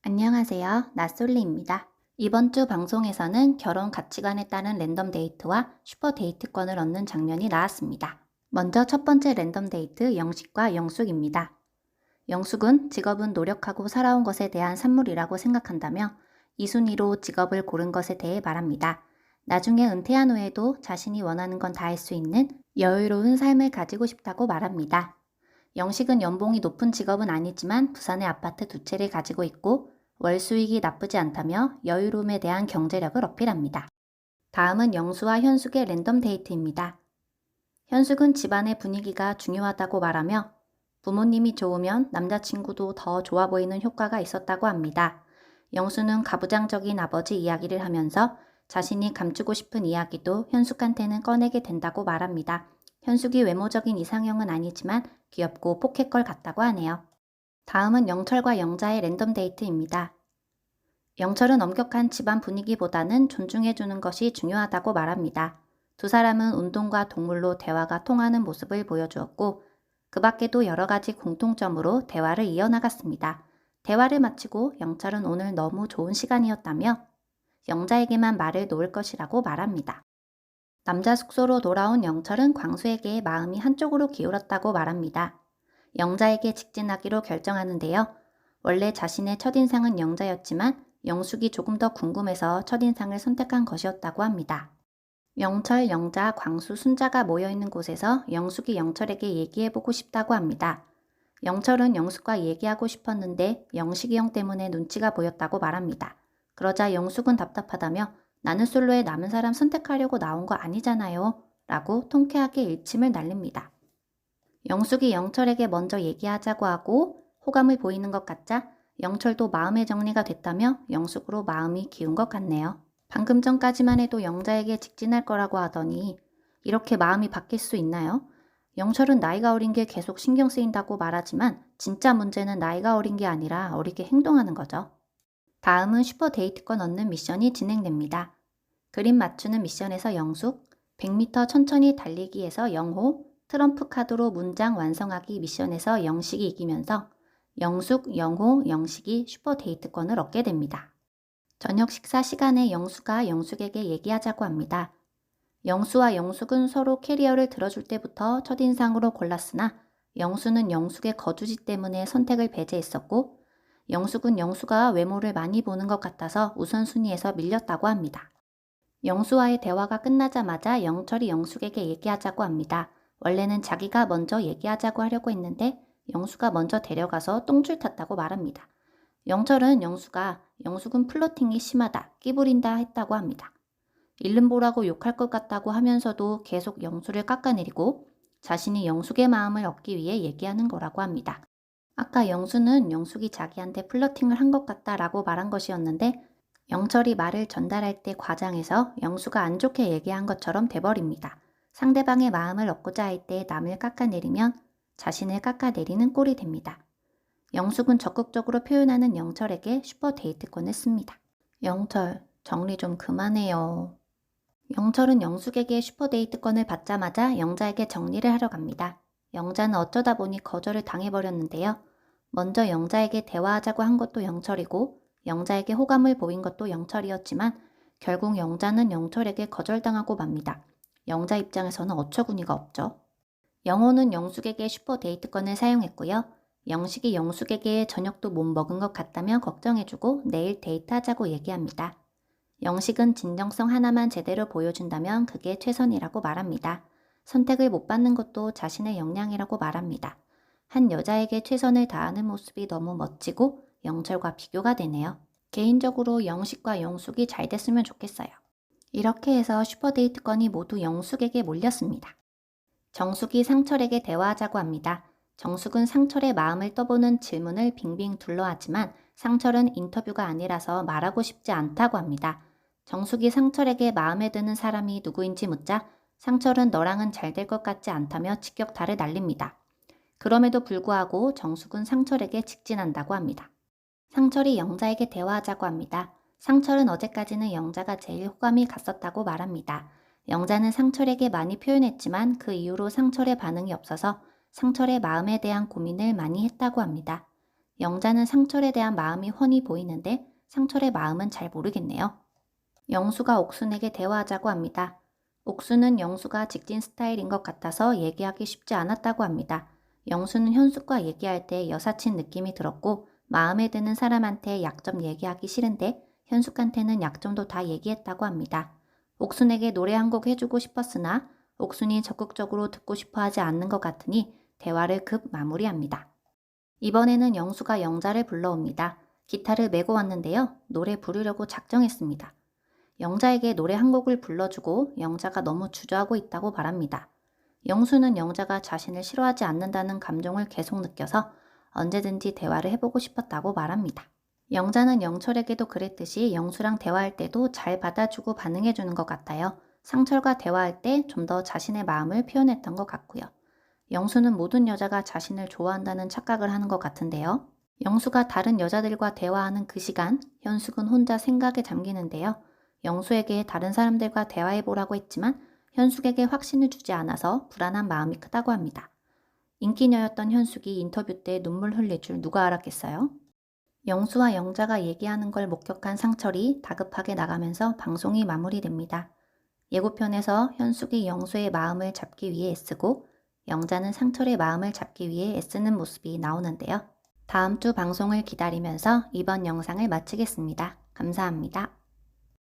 안녕하세요. 나솔리입니다. 이번 주 방송에서는 결혼 가치관에 따른 랜덤 데이트와 슈퍼 데이트권을 얻는 장면이 나왔습니다. 먼저 첫 번째 랜덤 데이트 영식과 영숙입니다. 영숙은 직업은 노력하고 살아온 것에 대한 산물이라고 생각한다며 이순위로 직업을 고른 것에 대해 말합니다. 나중에 은퇴한 후에도 자신이 원하는 건 다 할 수 있는 여유로운 삶을 가지고 싶다고 말합니다. 영식은 연봉이 높은 직업은 아니지만 부산에 아파트 2채를 가지고 있고 월 수익이 나쁘지 않다며 여유로움에 대한 경제력을 어필합니다. 다음은 영수와 현숙의 랜덤 데이트입니다. 현숙은 집안의 분위기가 중요하다고 말하며 부모님이 좋으면 남자친구도 더 좋아 보이는 효과가 있었다고 합니다. 영수는 가부장적인 아버지 이야기를 하면서 자신이 감추고 싶은 이야기도 현숙한테는 꺼내게 된다고 말합니다. 현숙이 외모적인 이상형은 아니지만 귀엽고 포켓걸 같다고 하네요. 다음은 영철과 영자의 랜덤 데이트입니다. 영철은 엄격한 집안 분위기보다는 존중해주는 것이 중요하다고 말합니다. 두 사람은 운동과 동물로 대화가 통하는 모습을 보여주었고 그 밖에도 여러 가지 공통점으로 대화를 이어나갔습니다. 대화를 마치고 영철은 오늘 너무 좋은 시간이었다며 영자에게만 말을 놓을 것이라고 말합니다. 남자 숙소로 돌아온 영철은 광수에게 마음이 한쪽으로 기울었다고 말합니다. 영자에게 직진하기로 결정하는데요. 원래 자신의 첫인상은 영자였지만 영숙이 조금 더 궁금해서 첫인상을 선택한 것이었다고 합니다. 영철, 영자, 광수, 순자가 모여있는 곳에서 영숙이 영철에게 얘기해보고 싶다고 합니다. 영철은 영숙과 얘기하고 싶었는데 영식이 형 때문에 눈치가 보였다고 말합니다. 그러자 영숙은 답답하다며 나는 솔로에 남은 사람 선택하려고 나온 거 아니잖아요 라고 통쾌하게 일침을 날립니다. 영숙이 영철에게 먼저 얘기하자고 하고 호감을 보이는 것 같자 영철도 마음의 정리가 됐다며 영숙으로 마음이 기운 것 같네요. 방금 전까지만 해도 영자에게 직진할 거라고 하더니 이렇게 마음이 바뀔 수 있나요? 영철은 나이가 어린 게 계속 신경 쓰인다고 말하지만 진짜 문제는 나이가 어린 게 아니라 어리게 행동하는 거죠. 다음은 슈퍼 데이트권 얻는 미션이 진행됩니다. 그림 맞추는 미션에서 영숙, 100m 천천히 달리기에서 영호, 트럼프 카드로 문장 완성하기 미션에서 영식이 이기면서 영숙, 영호, 영식이 슈퍼 데이트권을 얻게 됩니다. 저녁 식사 시간에 영수가 영숙에게 얘기하자고 합니다. 영수와 영숙은 서로 캐리어를 들어줄 때부터 첫인상으로 골랐으나 영수는 영숙의 거주지 때문에 선택을 배제했었고 영숙은 영수가 외모를 많이 보는 것 같아서 우선순위에서 밀렸다고 합니다. 영수와의 대화가 끝나자마자 영철이 영숙에게 얘기하자고 합니다. 원래는 자기가 먼저 얘기하자고 하려고 했는데 영수가 먼저 데려가서 똥줄 탔다고 말합니다. 영철은 영숙은 플러팅이 심하다, 끼부린다 했다고 합니다. 잃는 보라고 욕할 것 같다고 하면서도 계속 영수를 깎아내리고 자신이 영숙의 마음을 얻기 위해 얘기하는 거라고 합니다. 아까 영수는 영숙이 자기한테 플러팅을 한 것 같다라고 말한 것이었는데 영철이 말을 전달할 때 과장해서 영수가 안 좋게 얘기한 것처럼 돼버립니다. 상대방의 마음을 얻고자 할 때 남을 깎아내리면 자신을 깎아내리는 꼴이 됩니다. 영숙은 적극적으로 표현하는 영철에게 슈퍼 데이트권을 씁니다. 영철, 정리 좀 그만해요. 영철은 영숙에게 슈퍼 데이트권을 받자마자 영자에게 정리를 하러 갑니다. 영자는 어쩌다 보니 거절을 당해버렸는데요. 먼저 영자에게 대화하자고 한 것도 영철이고 영자에게 호감을 보인 것도 영철이었지만 결국 영자는 영철에게 거절당하고 맙니다. 영자 입장에서는 어처구니가 없죠. 영호는 영숙에게 슈퍼 데이트권을 사용했고요. 영식이 영숙에게 저녁도 못 먹은 것 같다며 걱정해주고 내일 데이트하자고 얘기합니다. 영식은 진정성 하나만 제대로 보여준다면 그게 최선이라고 말합니다. 선택을 못 받는 것도 자신의 역량이라고 말합니다. 한 여자에게 최선을 다하는 모습이 너무 멋지고 영철과 비교가 되네요. 개인적으로 영식과 영숙이 잘 됐으면 좋겠어요. 이렇게 해서 슈퍼데이트권이 모두 영숙에게 몰렸습니다. 정숙이 상철에게 대화하자고 합니다. 정숙은 상철의 마음을 떠보는 질문을 빙빙 둘러하지만 상철은 인터뷰가 아니라서 말하고 싶지 않다고 합니다. 정숙이 상철에게 마음에 드는 사람이 누구인지 묻자 상철은 너랑은 잘 될 것 같지 않다며 직격탄을 날립니다. 그럼에도 불구하고 정숙은 상철에게 직진한다고 합니다. 상철이 영자에게 대화하자고 합니다. 상철은 어제까지는 영자가 제일 호감이 갔었다고 말합니다. 영자는 상철에게 많이 표현했지만 그 이후로 상철의 반응이 없어서 상철의 마음에 대한 고민을 많이 했다고 합니다. 영자는 상철에 대한 마음이 훤히 보이는데 상철의 마음은 잘 모르겠네요. 영수가 옥순에게 대화하자고 합니다. 옥수는 영수가 직진 스타일인 것 같아서 얘기하기 쉽지 않았다고 합니다. 영수는 현숙과 얘기할 때 여사친 느낌이 들었고 마음에 드는 사람한테 약점 얘기하기 싫은데 현숙한테는 약점도 다 얘기했다고 합니다. 옥순에게 노래 한 곡 해주고 싶었으나 옥순이 적극적으로 듣고 싶어 하지 않는 것 같으니 대화를 급 마무리합니다. 이번에는 영수가 영자를 불러옵니다. 기타를 메고 왔는데요. 노래 부르려고 작정했습니다. 영자에게 노래 한 곡을 불러주고 영자가 너무 주저하고 있다고 말합니다. 영수는 영자가 자신을 싫어하지 않는다는 감정을 계속 느껴서 언제든지 대화를 해보고 싶었다고 말합니다. 영자는 영철에게도 그랬듯이 영수랑 대화할 때도 잘 받아주고 반응해주는 것 같아요. 상철과 대화할 때 좀 더 자신의 마음을 표현했던 것 같고요. 영수는 모든 여자가 자신을 좋아한다는 착각을 하는 것 같은데요. 영수가 다른 여자들과 대화하는 그 시간, 현숙은 혼자 생각에 잠기는데요. 영수에게 다른 사람들과 대화해보라고 했지만 현숙에게 확신을 주지 않아서 불안한 마음이 크다고 합니다. 인기녀였던 현숙이 인터뷰 때 눈물 흘릴 줄 누가 알았겠어요? 영수와 영자가 얘기하는 걸 목격한 상철이 다급하게 나가면서 방송이 마무리됩니다. 예고편에서 현숙이 영수의 마음을 잡기 위해 애쓰고 영자는 상철의 마음을 잡기 위해 애쓰는 모습이 나오는데요. 다음 주 방송을 기다리면서 이번 영상을 마치겠습니다. 감사합니다.